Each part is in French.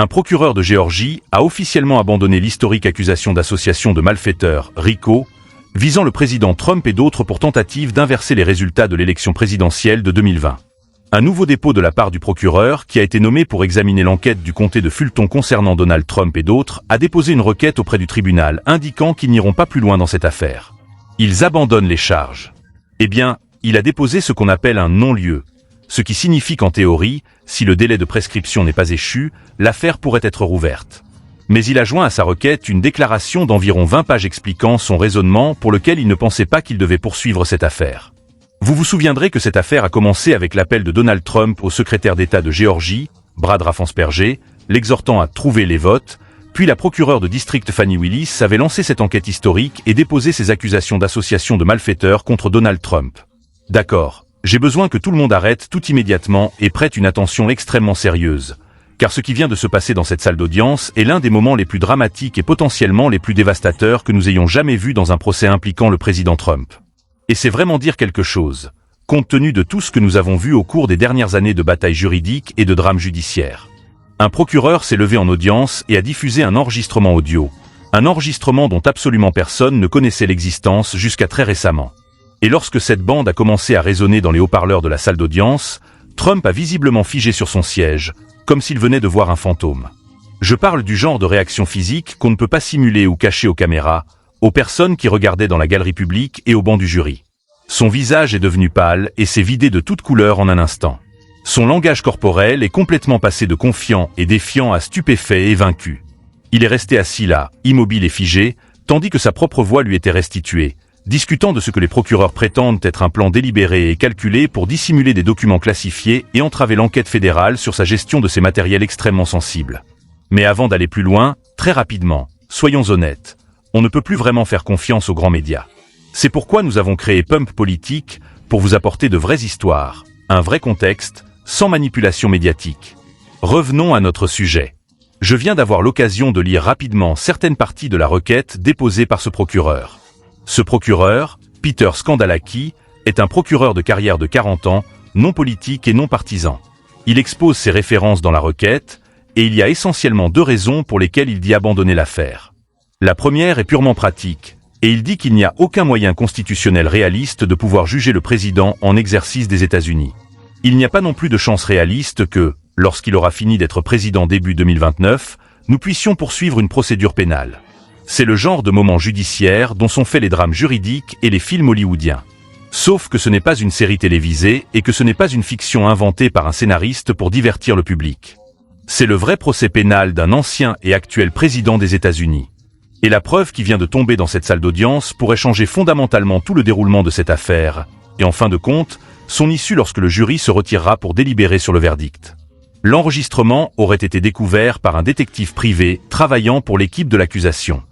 Un procureur de Géorgie a officiellement abandonné l'historique accusation d'association de malfaiteurs, RICO, visant le président Trump et d'autres pour tentative d'inverser les résultats de l'élection présidentielle de 2020. Un nouveau dépôt de la part du procureur, qui a été nommé pour examiner l'enquête du comté de Fulton concernant Donald Trump et d'autres, a déposé une requête auprès du tribunal indiquant qu'ils n'iront pas plus loin dans cette affaire. Ils abandonnent les charges. Eh bien, il a déposé ce qu'on appelle un non-lieu, ce qui signifie qu'en théorie, si le délai de prescription n'est pas échu, l'affaire pourrait être rouverte. Mais il a joint à sa requête une déclaration d'environ 20 pages expliquant son raisonnement pour lequel il ne pensait pas qu'il devait poursuivre cette affaire. Vous vous souviendrez que cette affaire a commencé avec l'appel de Donald Trump au secrétaire d'État de Géorgie, Brad Raffensperger, l'exhortant à trouver les votes, puis la procureure de district Fannie Willis avait lancé cette enquête historique et déposé ses accusations d'association de malfaiteurs contre Donald Trump. D'accord, j'ai besoin que tout le monde arrête tout immédiatement et prête une attention extrêmement sérieuse, car ce qui vient de se passer dans cette salle d'audience est l'un des moments les plus dramatiques et potentiellement les plus dévastateurs que nous ayons jamais vus dans un procès impliquant le président Trump. Et c'est vraiment dire quelque chose, compte tenu de tout ce que nous avons vu au cours des dernières années de batailles juridiques et de drames judiciaires. Un procureur s'est levé en audience et a diffusé un enregistrement audio, un enregistrement dont absolument personne ne connaissait l'existence jusqu'à très récemment. Et lorsque cette bande a commencé à résonner dans les haut-parleurs de la salle d'audience, Trump a visiblement figé sur son siège, comme s'il venait de voir un fantôme. Je parle du genre de réaction physique qu'on ne peut pas simuler ou cacher aux caméras, aux personnes qui regardaient dans la galerie publique et au banc du jury. Son visage est devenu pâle et s'est vidé de toute couleur en un instant. Son langage corporel est complètement passé de confiant et défiant à stupéfait et vaincu. Il est resté assis là, immobile et figé, tandis que sa propre voix lui était restituée, discutant de ce que les procureurs prétendent être un plan délibéré et calculé pour dissimuler des documents classifiés et entraver l'enquête fédérale sur sa gestion de ces matériels extrêmement sensibles. Mais avant d'aller plus loin, très rapidement, soyons honnêtes, on ne peut plus vraiment faire confiance aux grands médias. C'est pourquoi nous avons créé Pump Politique, pour vous apporter de vraies histoires, un vrai contexte, sans manipulation médiatique. Revenons à notre sujet. Je viens d'avoir l'occasion de lire rapidement certaines parties de la requête déposée par ce procureur. Ce procureur, Peter Skandalaki, est un procureur de carrière de 40 ans, non politique et non partisan. Il expose ses références dans la requête, et il y a essentiellement 2 raisons pour lesquelles il dit abandonner l'affaire. La première est purement pratique, et il dit qu'il n'y a aucun moyen constitutionnel réaliste de pouvoir juger le président en exercice des États-Unis. Il n'y a pas non plus de chance réaliste que, lorsqu'il aura fini d'être président début 2029, nous puissions poursuivre une procédure pénale. C'est le genre de moment judiciaire dont sont faits les drames juridiques et les films hollywoodiens. Sauf que ce n'est pas une série télévisée et que ce n'est pas une fiction inventée par un scénariste pour divertir le public. C'est le vrai procès pénal d'un ancien et actuel président des États-Unis. Et la preuve qui vient de tomber dans cette salle d'audience pourrait changer fondamentalement tout le déroulement de cette affaire, et en fin de compte, son issue lorsque le jury se retirera pour délibérer sur le verdict. L'enregistrement aurait été découvert par un détective privé travaillant pour l'équipe de l'accusation.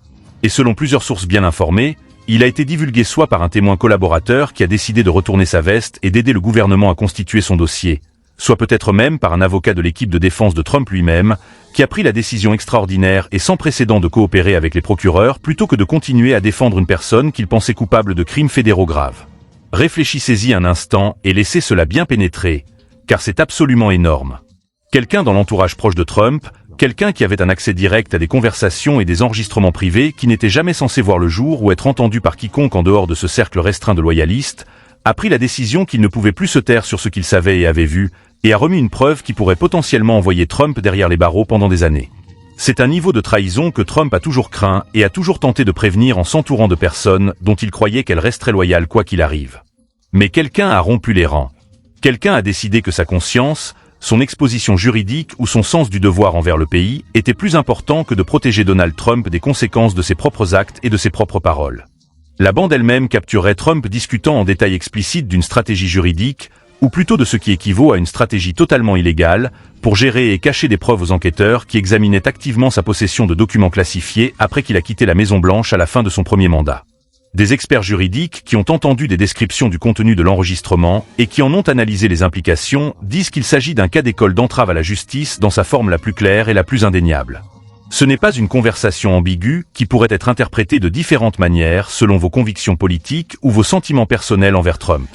Et selon plusieurs sources bien informées, il a été divulgué soit par un témoin collaborateur qui a décidé de retourner sa veste et d'aider le gouvernement à constituer son dossier, soit peut-être même par un avocat de l'équipe de défense de Trump lui-même, qui a pris la décision extraordinaire et sans précédent de coopérer avec les procureurs plutôt que de continuer à défendre une personne qu'il pensait coupable de crimes fédéraux graves. Réfléchissez-y un instant et laissez cela bien pénétrer, car c'est absolument énorme. Quelqu'un dans l'entourage proche de Trump, quelqu'un qui avait un accès direct à des conversations et des enregistrements privés qui n'étaient jamais censés voir le jour ou être entendus par quiconque en dehors de ce cercle restreint de loyalistes, a pris la décision qu'il ne pouvait plus se taire sur ce qu'il savait et avait vu, et a remis une preuve qui pourrait potentiellement envoyer Trump derrière les barreaux pendant des années. C'est un niveau de trahison que Trump a toujours craint et a toujours tenté de prévenir en s'entourant de personnes dont il croyait qu'elles resteraient loyales quoi qu'il arrive. Mais quelqu'un a rompu les rangs. Quelqu'un a décidé que sa conscience, son exposition juridique ou son sens du devoir envers le pays était plus important que de protéger Donald Trump des conséquences de ses propres actes et de ses propres paroles. La bande elle-même capturait Trump discutant en détail explicite d'une stratégie juridique, ou plutôt de ce qui équivaut à une stratégie totalement illégale, pour gérer et cacher des preuves aux enquêteurs qui examinaient activement sa possession de documents classifiés après qu'il a quitté la Maison-Blanche à la fin de son premier mandat. Des experts juridiques qui ont entendu des descriptions du contenu de l'enregistrement et qui en ont analysé les implications disent qu'il s'agit d'un cas d'école d'entrave à la justice dans sa forme la plus claire et la plus indéniable. Ce n'est pas une conversation ambiguë qui pourrait être interprétée de différentes manières selon vos convictions politiques ou vos sentiments personnels envers Trump.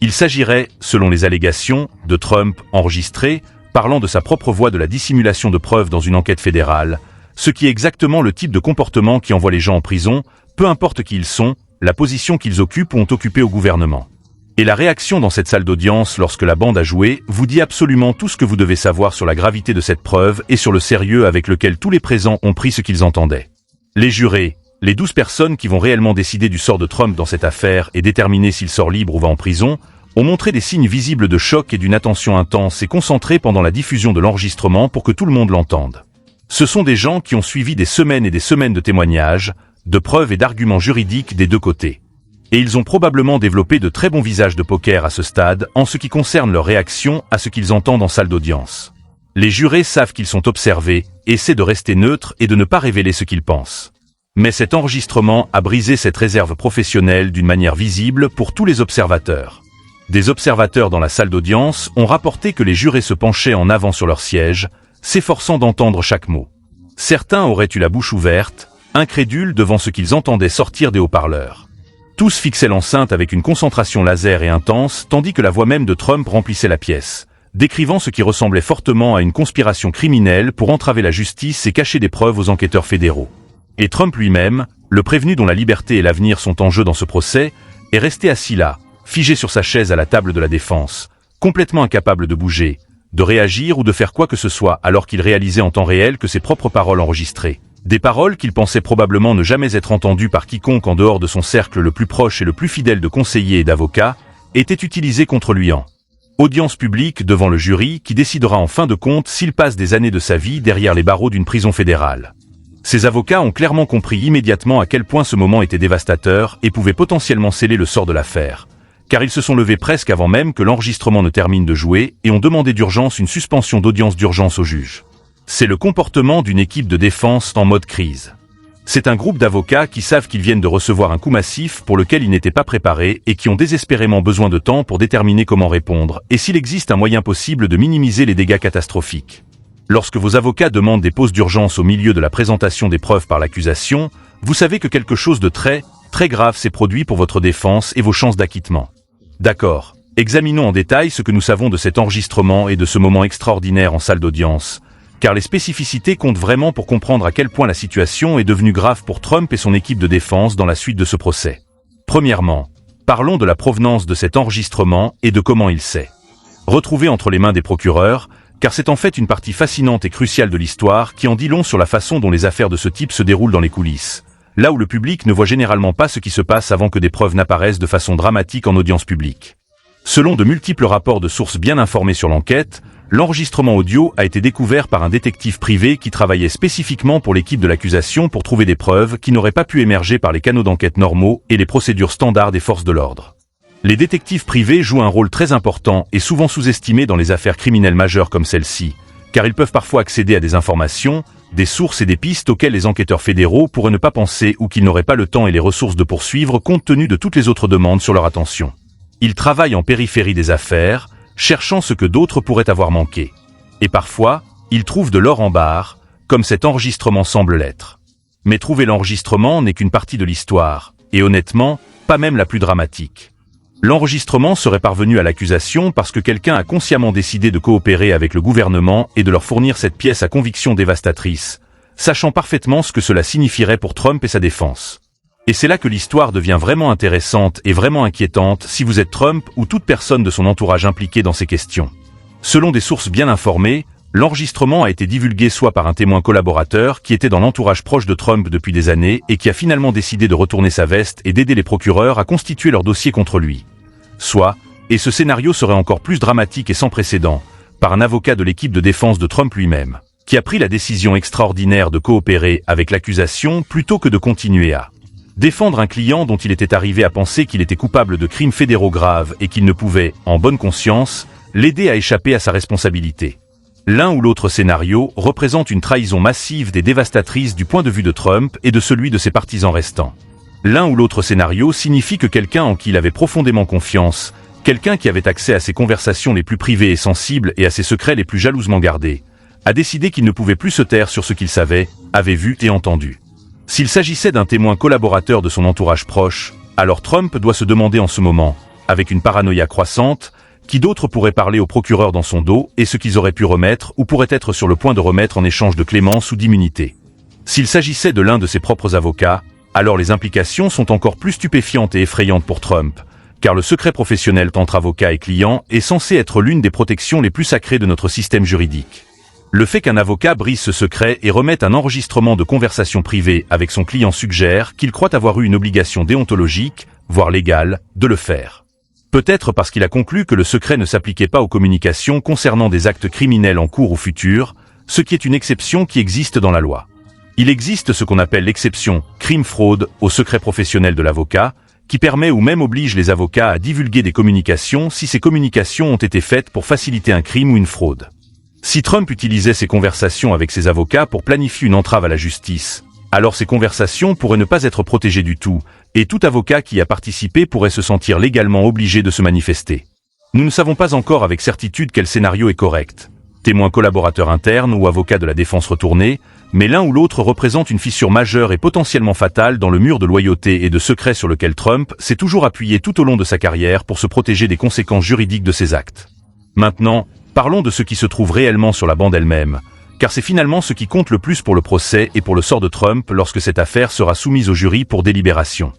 Il s'agirait, selon les allégations, de Trump enregistré parlant de sa propre voie de la dissimulation de preuves dans une enquête fédérale, ce qui est exactement le type de comportement qui envoie les gens en prison, peu importe qui ils sont, la position qu'ils occupent ou ont occupée au gouvernement. Et la réaction dans cette salle d'audience lorsque la bande a joué vous dit absolument tout ce que vous devez savoir sur la gravité de cette preuve et sur le sérieux avec lequel tous les présents ont pris ce qu'ils entendaient. Les jurés, les 12 personnes qui vont réellement décider du sort de Trump dans cette affaire et déterminer s'il sort libre ou va en prison, ont montré des signes visibles de choc et d'une attention intense et concentrée pendant la diffusion de l'enregistrement pour que tout le monde l'entende. Ce sont des gens qui ont suivi des semaines et des semaines de témoignages, de preuves et d'arguments juridiques des deux côtés. Et ils ont probablement développé de très bons visages de poker à ce stade en ce qui concerne leur réaction à ce qu'ils entendent en salle d'audience. Les jurés savent qu'ils sont observés, essaient de rester neutres et de ne pas révéler ce qu'ils pensent. Mais cet enregistrement a brisé cette réserve professionnelle d'une manière visible pour tous les observateurs. Des observateurs dans la salle d'audience ont rapporté que les jurés se penchaient en avant sur leur siège, s'efforçant d'entendre chaque mot. Certains auraient eu la bouche ouverte, incrédules devant ce qu'ils entendaient sortir des haut-parleurs. Tous fixaient l'enceinte avec une concentration laser et intense, tandis que la voix même de Trump remplissait la pièce, décrivant ce qui ressemblait fortement à une conspiration criminelle pour entraver la justice et cacher des preuves aux enquêteurs fédéraux. Et Trump lui-même, le prévenu dont la liberté et l'avenir sont en jeu dans ce procès, est resté assis là, figé sur sa chaise à la table de la défense, complètement incapable de bouger, de réagir ou de faire quoi que ce soit alors qu'il réalisait en temps réel que ses propres paroles enregistrées. Des paroles qu'il pensait probablement ne jamais être entendues par quiconque en dehors de son cercle le plus proche et le plus fidèle de conseillers et d'avocats, étaient utilisées contre lui en audience publique devant le jury qui décidera en fin de compte s'il passe des années de sa vie derrière les barreaux d'une prison fédérale. Ces avocats ont clairement compris immédiatement à quel point ce moment était dévastateur et pouvait potentiellement sceller le sort de l'affaire, car ils se sont levés presque avant même que l'enregistrement ne termine de jouer et ont demandé d'urgence une suspension d'audience d'urgence au juge. C'est le comportement d'une équipe de défense en mode crise. C'est un groupe d'avocats qui savent qu'ils viennent de recevoir un coup massif pour lequel ils n'étaient pas préparés et qui ont désespérément besoin de temps pour déterminer comment répondre et s'il existe un moyen possible de minimiser les dégâts catastrophiques. Lorsque vos avocats demandent des pauses d'urgence au milieu de la présentation des preuves par l'accusation, vous savez que quelque chose de très grave s'est produit pour votre défense et vos chances d'acquittement. D'accord, examinons en détail ce que nous savons de cet enregistrement et de ce moment extraordinaire en salle d'audience, car les spécificités comptent vraiment pour comprendre à quel point la situation est devenue grave pour Trump et son équipe de défense dans la suite de ce procès. Premièrement, parlons de la provenance de cet enregistrement et de comment il s'est retrouvé entre les mains des procureurs, car c'est en fait une partie fascinante et cruciale de l'histoire qui en dit long sur la façon dont les affaires de ce type se déroulent dans les coulisses, là où le public ne voit généralement pas ce qui se passe avant que des preuves n'apparaissent de façon dramatique en audience publique. Selon de multiples rapports de sources bien informées sur l'enquête, l'enregistrement audio a été découvert par un détective privé qui travaillait spécifiquement pour l'équipe de l'accusation pour trouver des preuves qui n'auraient pas pu émerger par les canaux d'enquête normaux et les procédures standards des forces de l'ordre. Les détectives privés jouent un rôle très important et souvent sous-estimé dans les affaires criminelles majeures comme celle-ci, car ils peuvent parfois accéder à des informations, des sources et des pistes auxquelles les enquêteurs fédéraux pourraient ne pas penser ou qu'ils n'auraient pas le temps et les ressources de poursuivre compte tenu de toutes les autres demandes sur leur attention. Ils travaillent en périphérie des affaires, cherchant ce que d'autres pourraient avoir manqué. Et parfois, ils trouvent de l'or en barre, comme cet enregistrement semble l'être. Mais trouver l'enregistrement n'est qu'une partie de l'histoire, et honnêtement, pas même la plus dramatique. L'enregistrement serait parvenu à l'accusation parce que quelqu'un a consciemment décidé de coopérer avec le gouvernement et de leur fournir cette pièce à conviction dévastatrice, sachant parfaitement ce que cela signifierait pour Trump et sa défense. Et c'est là que l'histoire devient vraiment intéressante et vraiment inquiétante si vous êtes Trump ou toute personne de son entourage impliquée dans ces questions. Selon des sources bien informées, l'enregistrement a été divulgué soit par un témoin collaborateur qui était dans l'entourage proche de Trump depuis des années et qui a finalement décidé de retourner sa veste et d'aider les procureurs à constituer leur dossier contre lui. Soit, et ce scénario serait encore plus dramatique et sans précédent, par un avocat de l'équipe de défense de Trump lui-même, qui a pris la décision extraordinaire de coopérer avec l'accusation plutôt que de continuer à défendre un client dont il était arrivé à penser qu'il était coupable de crimes fédéraux graves et qu'il ne pouvait, en bonne conscience, l'aider à échapper à sa responsabilité. L'un ou l'autre scénario représente une trahison massive et dévastatrice du point de vue de Trump et de celui de ses partisans restants. L'un ou l'autre scénario signifie que quelqu'un en qui il avait profondément confiance, quelqu'un qui avait accès à ses conversations les plus privées et sensibles et à ses secrets les plus jalousement gardés, a décidé qu'il ne pouvait plus se taire sur ce qu'il savait, avait vu et entendu. S'il s'agissait d'un témoin collaborateur de son entourage proche, alors Trump doit se demander en ce moment, avec une paranoïa croissante, Qui d'autre pourrait parler au procureur dans son dos et ce qu'ils auraient pu remettre ou pourraient être sur le point de remettre en échange de clémence ou d'immunité. S'il s'agissait de l'un de ses propres avocats, alors les implications sont encore plus stupéfiantes et effrayantes pour Trump, car le secret professionnel entre avocat et client est censé être l'une des protections les plus sacrées de notre système juridique. Le fait qu'un avocat brise ce secret et remette un enregistrement de conversation privée avec son client suggère qu'il croit avoir eu une obligation déontologique, voire légale, de le faire. Peut-être parce qu'il a conclu que le secret ne s'appliquait pas aux communications concernant des actes criminels en cours ou futurs, ce qui est une exception qui existe dans la loi. Il existe ce qu'on appelle l'exception crime-fraude au secret professionnel de l'avocat, qui permet ou même oblige les avocats à divulguer des communications si ces communications ont été faites pour faciliter un crime ou une fraude. Si Trump utilisait ces conversations avec ses avocats pour planifier une entrave à la justice, alors ces conversations pourraient ne pas être protégées du tout, et tout avocat qui y a participé pourrait se sentir légalement obligé de se manifester. Nous ne savons pas encore avec certitude quel scénario est correct. Témoin collaborateur interne ou avocat de la défense retournée, mais l'un ou l'autre représente une fissure majeure et potentiellement fatale dans le mur de loyauté et de secret sur lequel Trump s'est toujours appuyé tout au long de sa carrière pour se protéger des conséquences juridiques de ses actes. Maintenant, parlons de ce qui se trouve réellement sur la bande elle-même, car c'est finalement ce qui compte le plus pour le procès et pour le sort de Trump lorsque cette affaire sera soumise au jury pour délibération.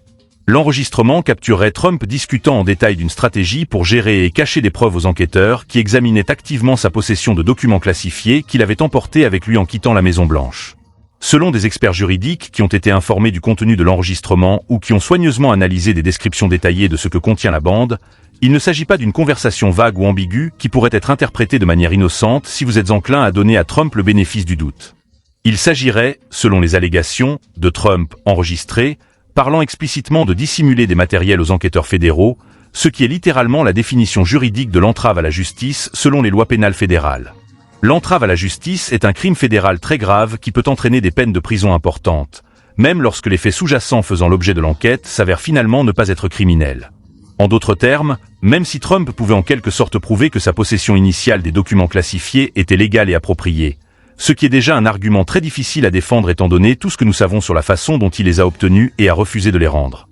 L'enregistrement capturerait Trump discutant en détail d'une stratégie pour gérer et cacher des preuves aux enquêteurs qui examinaient activement sa possession de documents classifiés qu'il avait emportés avec lui en quittant la Maison-Blanche. Selon des experts juridiques qui ont été informés du contenu de l'enregistrement ou qui ont soigneusement analysé des descriptions détaillées de ce que contient la bande, il ne s'agit pas d'une conversation vague ou ambiguë qui pourrait être interprétée de manière innocente si vous êtes enclin à donner à Trump le bénéfice du doute. Il s'agirait, selon les allégations, de Trump enregistré, parlant explicitement de dissimuler des matériels aux enquêteurs fédéraux, ce qui est littéralement la définition juridique de l'entrave à la justice selon les lois pénales fédérales. L'entrave à la justice est un crime fédéral très grave qui peut entraîner des peines de prison importantes, même lorsque les faits sous-jacents faisant l'objet de l'enquête s'avèrent finalement ne pas être criminels. En d'autres termes, même si Trump pouvait en quelque sorte prouver que sa possession initiale des documents classifiés était légale et appropriée, ce qui est déjà un argument très difficile à défendre étant donné tout ce que nous savons sur la façon dont il les a obtenus et a refusé de les rendre.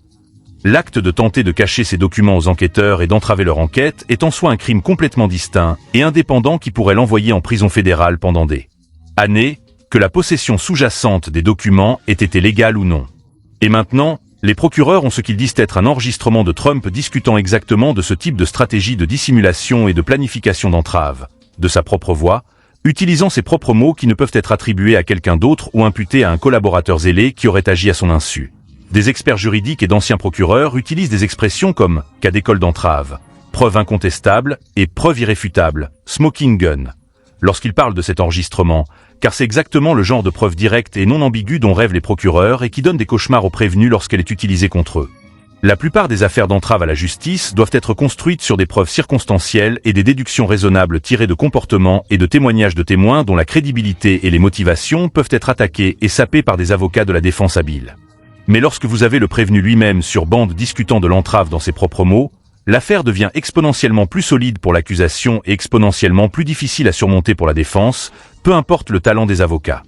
L'acte de tenter de cacher ces documents aux enquêteurs et d'entraver leur enquête est en soi un crime complètement distinct et indépendant qui pourrait l'envoyer en prison fédérale pendant des années, que la possession sous-jacente des documents ait été légale ou non. Et maintenant, les procureurs ont ce qu'ils disent être un enregistrement de Trump discutant exactement de ce type de stratégie de dissimulation et de planification d'entrave, de sa propre voix, utilisant ses propres mots qui ne peuvent être attribués à quelqu'un d'autre ou imputés à un collaborateur zélé qui aurait agi à son insu. Des experts juridiques et d'anciens procureurs utilisent des expressions comme « cas d'école d'entrave »,« preuve incontestable » et « preuve irréfutable »,« smoking gun », lorsqu'ils parlent de cet enregistrement, car c'est exactement le genre de preuve directe et non ambiguë dont rêvent les procureurs et qui donne des cauchemars aux prévenus lorsqu'elle est utilisée contre eux. La plupart des affaires d'entrave à la justice doivent être construites sur des preuves circonstancielles et des déductions raisonnables tirées de comportements et de témoignages de témoins dont la crédibilité et les motivations peuvent être attaquées et sapées par des avocats de la défense habiles. Mais lorsque vous avez le prévenu lui-même sur bande discutant de l'entrave dans ses propres mots, l'affaire devient exponentiellement plus solide pour l'accusation et exponentiellement plus difficile à surmonter pour la défense, peu importe le talent des avocats.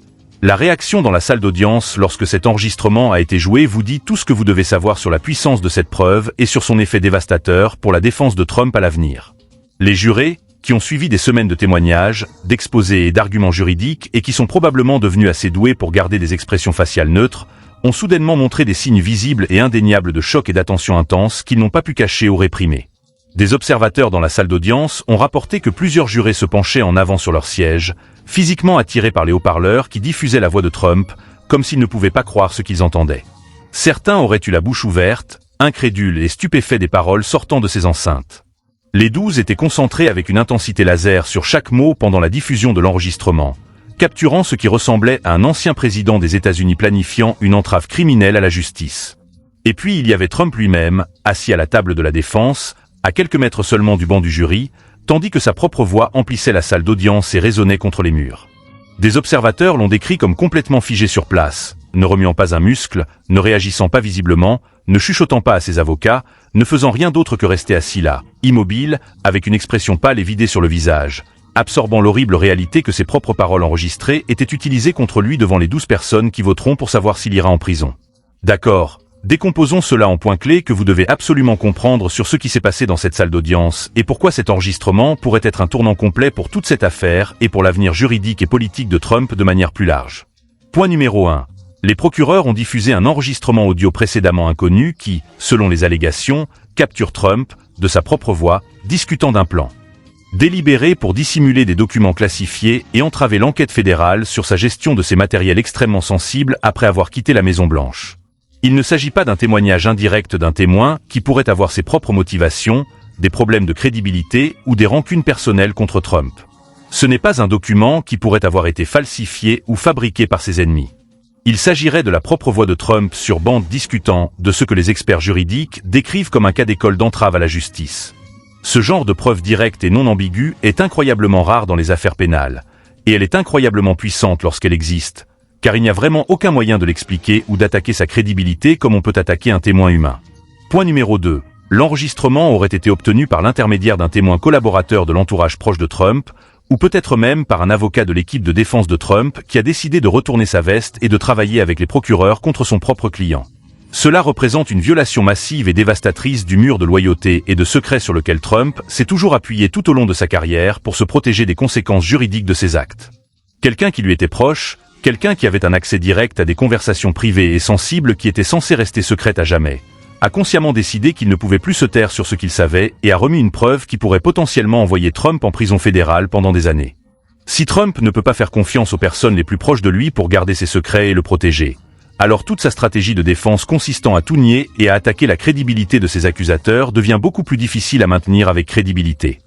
La réaction dans la salle d'audience lorsque cet enregistrement a été joué vous dit tout ce que vous devez savoir sur la puissance de cette preuve et sur son effet dévastateur pour la défense de Trump à l'avenir. Les jurés, qui ont suivi des semaines de témoignages, d'exposés et d'arguments juridiques et qui sont probablement devenus assez doués pour garder des expressions faciales neutres, ont soudainement montré des signes visibles et indéniables de choc et d'attention intense qu'ils n'ont pas pu cacher ou réprimer. Des observateurs dans la salle d'audience ont rapporté que plusieurs jurés se penchaient en avant sur leur siège, physiquement attirés par les haut-parleurs qui diffusaient la voix de Trump, comme s'ils ne pouvaient pas croire ce qu'ils entendaient. Certains auraient eu la bouche ouverte, incrédules et stupéfaits des paroles sortant de ces enceintes. Les 12 étaient concentrés avec une intensité laser sur chaque mot pendant la diffusion de l'enregistrement, capturant ce qui ressemblait à un ancien président des États-Unis planifiant une entrave criminelle à la justice. Et puis il y avait Trump lui-même, assis à la table de la défense, à quelques mètres seulement du banc du jury, tandis que sa propre voix emplissait la salle d'audience et résonnait contre les murs. Des observateurs l'ont décrit comme complètement figé sur place, ne remuant pas un muscle, ne réagissant pas visiblement, ne chuchotant pas à ses avocats, ne faisant rien d'autre que rester assis là, immobile, avec une expression pâle et vidée sur le visage, absorbant l'horrible réalité que ses propres paroles enregistrées étaient utilisées contre lui devant les 12 personnes qui voteront pour savoir s'il ira en prison. D'accord, Décomposons cela en points clés que vous devez absolument comprendre sur ce qui s'est passé dans cette salle d'audience et pourquoi cet enregistrement pourrait être un tournant complet pour toute cette affaire et pour l'avenir juridique et politique de Trump de manière plus large. Point numéro 1. Les procureurs ont diffusé un enregistrement audio précédemment inconnu qui, selon les allégations, capture Trump, de sa propre voix, discutant d'un plan délibéré pour dissimuler des documents classifiés et entraver l'enquête fédérale sur sa gestion de ses matériels extrêmement sensibles après avoir quitté la Maison-Blanche. Il ne s'agit pas d'un témoignage indirect d'un témoin qui pourrait avoir ses propres motivations, des problèmes de crédibilité ou des rancunes personnelles contre Trump. Ce n'est pas un document qui pourrait avoir été falsifié ou fabriqué par ses ennemis. Il s'agirait de la propre voix de Trump sur bande discutant de ce que les experts juridiques décrivent comme un cas d'école d'entrave à la justice. Ce genre de preuve directe et non ambiguë est incroyablement rare dans les affaires pénales, et elle est incroyablement puissante lorsqu'elle existe, car il n'y a vraiment aucun moyen de l'expliquer ou d'attaquer sa crédibilité comme on peut attaquer un témoin humain. Point numéro 2. L'enregistrement aurait été obtenu par l'intermédiaire d'un témoin collaborateur de l'entourage proche de Trump, ou peut-être même par un avocat de l'équipe de défense de Trump qui a décidé de retourner sa veste et de travailler avec les procureurs contre son propre client. Cela représente une violation massive et dévastatrice du mur de loyauté et de secret sur lequel Trump s'est toujours appuyé tout au long de sa carrière pour se protéger des conséquences juridiques de ses actes. Quelqu'un qui lui était proche, quelqu'un qui avait un accès direct à des conversations privées et sensibles qui étaient censées rester secrètes à jamais, a consciemment décidé qu'il ne pouvait plus se taire sur ce qu'il savait et a remis une preuve qui pourrait potentiellement envoyer Trump en prison fédérale pendant des années. Si Trump ne peut pas faire confiance aux personnes les plus proches de lui pour garder ses secrets et le protéger, alors toute sa stratégie de défense consistant à tout nier et à attaquer la crédibilité de ses accusateurs devient beaucoup plus difficile à maintenir avec crédibilité.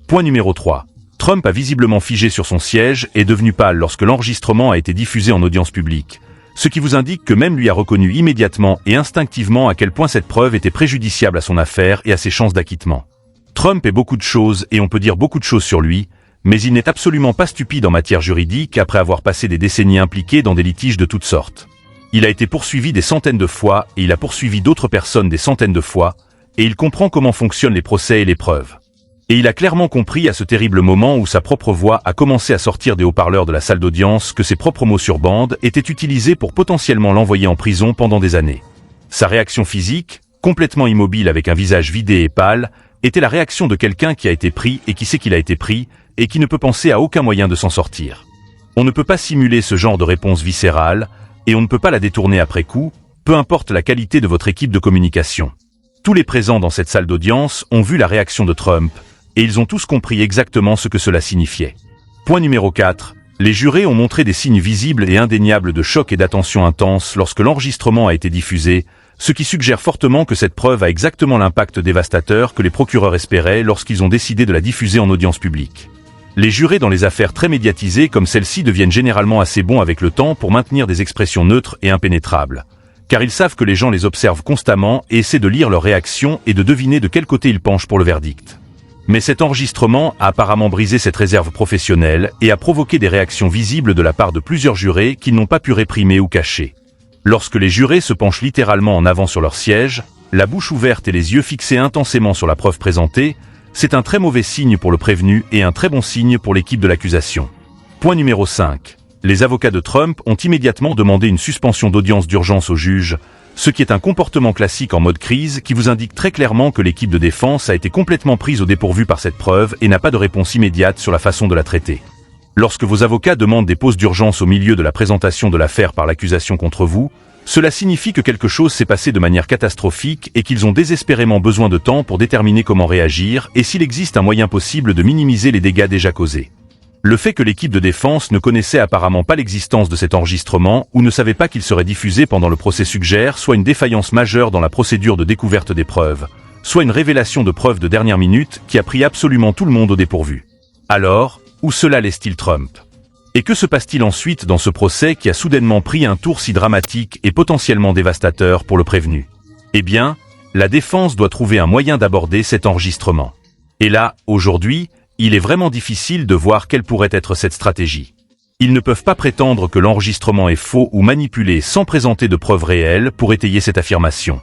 Point numéro 3. Trump a visiblement figé sur son siège et est devenu pâle lorsque l'enregistrement a été diffusé en audience publique, ce qui vous indique que même lui a reconnu immédiatement et instinctivement à quel point cette preuve était préjudiciable à son affaire et à ses chances d'acquittement. Trump est beaucoup de choses et on peut dire beaucoup de choses sur lui, mais il n'est absolument pas stupide en matière juridique après avoir passé des décennies impliqué dans des litiges de toutes sortes. Il a été poursuivi des centaines de fois et il a poursuivi d'autres personnes des centaines de fois, et il comprend comment fonctionnent les procès et les preuves. Et il a clairement compris à ce terrible moment où sa propre voix a commencé à sortir des haut-parleurs de la salle d'audience que ses propres mots sur bande étaient utilisés pour potentiellement l'envoyer en prison pendant des années. Sa réaction physique, complètement immobile avec un visage vidé et pâle, était la réaction de quelqu'un qui a été pris et qui sait qu'il a été pris, et qui ne peut penser à aucun moyen de s'en sortir. On ne peut pas simuler ce genre de réponse viscérale, et on ne peut pas la détourner après coup, peu importe la qualité de votre équipe de communication. Tous les présents dans cette salle d'audience ont vu la réaction de Trump, et ils ont tous compris exactement ce que cela signifiait. Point numéro 4. Les jurés ont montré des signes visibles et indéniables de choc et d'attention intense lorsque l'enregistrement a été diffusé, ce qui suggère fortement que cette preuve a exactement l'impact dévastateur que les procureurs espéraient lorsqu'ils ont décidé de la diffuser en audience publique. Les jurés dans les affaires très médiatisées comme celle-ci deviennent généralement assez bons avec le temps pour maintenir des expressions neutres et impénétrables, car ils savent que les gens les observent constamment et essaient de lire leurs réactions et de deviner de quel côté ils penchent pour le verdict. Mais cet enregistrement a apparemment brisé cette réserve professionnelle et a provoqué des réactions visibles de la part de plusieurs jurés qu'ils n'ont pas pu réprimer ou cacher. Lorsque les jurés se penchent littéralement en avant sur leur siège, la bouche ouverte et les yeux fixés intensément sur la preuve présentée, c'est un très mauvais signe pour le prévenu et un très bon signe pour l'équipe de l'accusation. Point numéro 5. Les avocats de Trump ont immédiatement demandé une suspension d'audience d'urgence au juge, ce qui est un comportement classique en mode crise qui vous indique très clairement que l'équipe de défense a été complètement prise au dépourvu par cette preuve et n'a pas de réponse immédiate sur la façon de la traiter. Lorsque vos avocats demandent des pauses d'urgence au milieu de la présentation de l'affaire par l'accusation contre vous, cela signifie que quelque chose s'est passé de manière catastrophique et qu'ils ont désespérément besoin de temps pour déterminer comment réagir et s'il existe un moyen possible de minimiser les dégâts déjà causés. Le fait que l'équipe de défense ne connaissait apparemment pas l'existence de cet enregistrement ou ne savait pas qu'il serait diffusé pendant le procès suggère soit une défaillance majeure dans la procédure de découverte des preuves, soit une révélation de preuves de dernière minute qui a pris absolument tout le monde au dépourvu. Alors, où cela laisse-t-il Trump ? Et que se passe-t-il ensuite dans ce procès qui a soudainement pris un tour si dramatique et potentiellement dévastateur pour le prévenu ? Eh bien, la défense doit trouver un moyen d'aborder cet enregistrement. Et là, aujourd'hui, il est vraiment difficile de voir quelle pourrait être cette stratégie. Ils ne peuvent pas prétendre que l'enregistrement est faux ou manipulé sans présenter de preuves réelles pour étayer cette affirmation.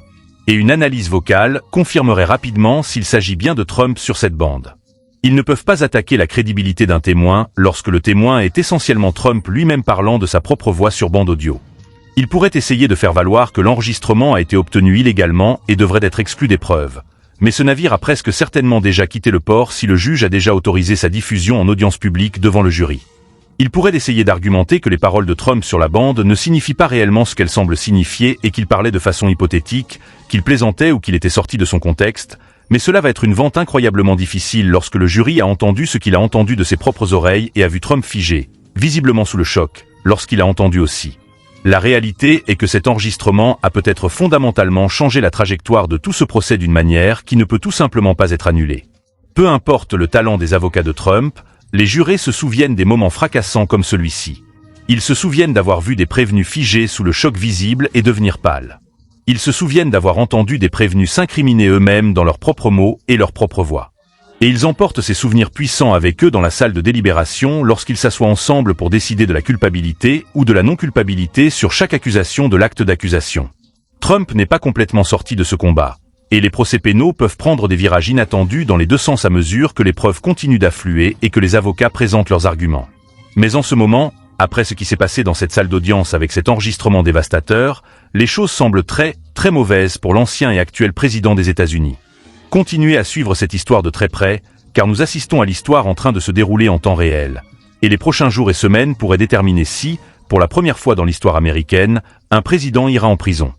Et une analyse vocale confirmerait rapidement s'il s'agit bien de Trump sur cette bande. Ils ne peuvent pas attaquer la crédibilité d'un témoin lorsque le témoin est essentiellement Trump lui-même parlant de sa propre voix sur bande audio. Il pourrait essayer de faire valoir que l'enregistrement a été obtenu illégalement et devrait être exclu des preuves. Mais ce navire a presque certainement déjà quitté le port si le juge a déjà autorisé sa diffusion en audience publique devant le jury. Il pourrait essayer d'argumenter que les paroles de Trump sur la bande ne signifient pas réellement ce qu'elles semblent signifier et qu'il parlait de façon hypothétique, qu'il plaisantait ou qu'il était sorti de son contexte, mais cela va être une vente incroyablement difficile lorsque le jury a entendu ce qu'il a entendu de ses propres oreilles et a vu Trump figé, visiblement sous le choc, lorsqu'il a entendu aussi. La réalité est que cet enregistrement a peut-être fondamentalement changé la trajectoire de tout ce procès d'une manière qui ne peut tout simplement pas être annulée. Peu importe le talent des avocats de Trump, les jurés se souviennent des moments fracassants comme celui-ci. Ils se souviennent d'avoir vu des prévenus figés sous le choc visible et devenir pâles. Ils se souviennent d'avoir entendu des prévenus s'incriminer eux-mêmes dans leurs propres mots et leur propre voix. Et ils emportent ces souvenirs puissants avec eux dans la salle de délibération lorsqu'ils s'assoient ensemble pour décider de la culpabilité ou de la non-culpabilité sur chaque accusation de l'acte d'accusation. Trump n'est pas complètement sorti de ce combat, et les procès pénaux peuvent prendre des virages inattendus dans les deux sens à mesure que les preuves continuent d'affluer et que les avocats présentent leurs arguments. Mais en ce moment, après ce qui s'est passé dans cette salle d'audience avec cet enregistrement dévastateur, les choses semblent très mauvaises pour l'ancien et actuel président des États-Unis. Continuez à suivre cette histoire de très près, car nous assistons à l'histoire en train de se dérouler en temps réel. Et les prochains jours et semaines pourraient déterminer si, pour la première fois dans l'histoire américaine, un président ira en prison.